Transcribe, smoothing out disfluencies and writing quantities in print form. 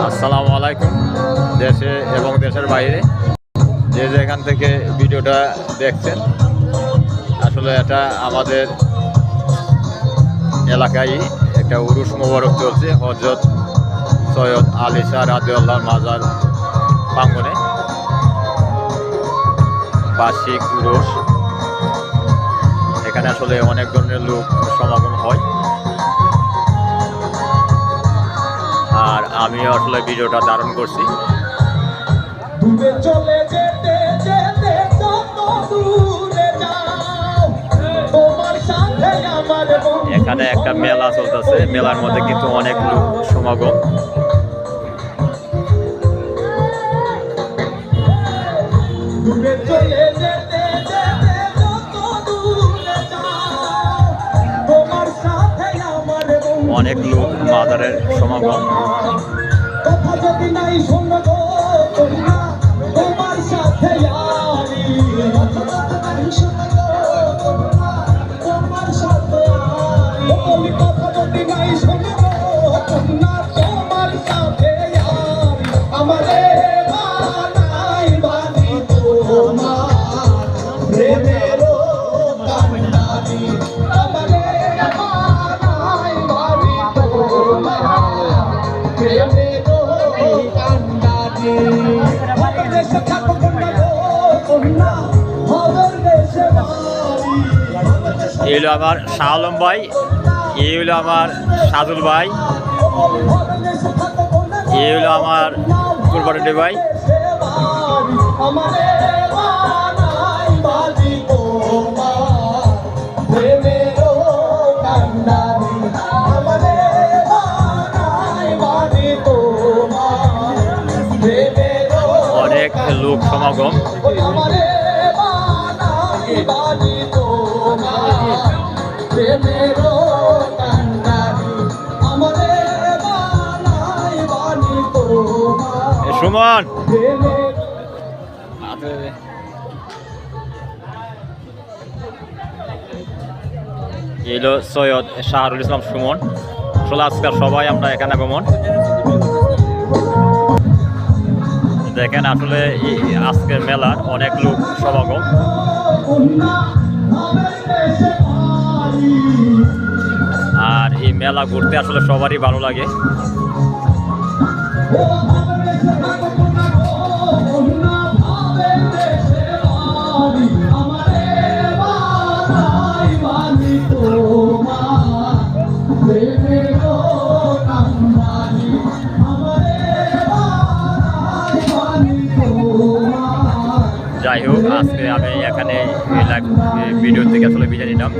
আসসালামু আলাইকুম। দেশে এবং দেশের বাইরে যে যেখান থেকে ভিডিওটা দেখছেন, আসলে এটা আমাদের এলাকায় একটা উরুস মোবারক চলছে হযরত সৈয়দ আলী শাহ রাদিয়াল্লাহু মাজার প্রাঙ্গণে বার্ষিক উরুস। এখানে আসলে অনেক ধরনের লোক সমাগম হয়, আর আমিও আসলে ভিডিওটা ধারণ করছি। এখানে একটা মেলা চলতেছে, মেলার মধ্যে কিন্তু অনেক লোক সমাগম। অনেক লোক মাজারের সমাগম। এই হলো আমার শাহ আলম ভাই, এই হলো আমার সাজুল ভাই, এই হলো আমার কুরবানি ভাই। অনেক লোক সমাগম। সুমন এলো সৈয়দ শাহরুল ইসলাম সুমন। আসলে আজকাল সবাই আমরা এখানে আগমন দেখেন। আসলে আজকের মেলার অনেক লোক সমাগম। আর এই মেলা ঘুরতে আসলে সবারই ভালো লাগে। যাই হোক, আজকে আমি এখানে ভিডিও থেকে আসলে বিদায় নিলাম।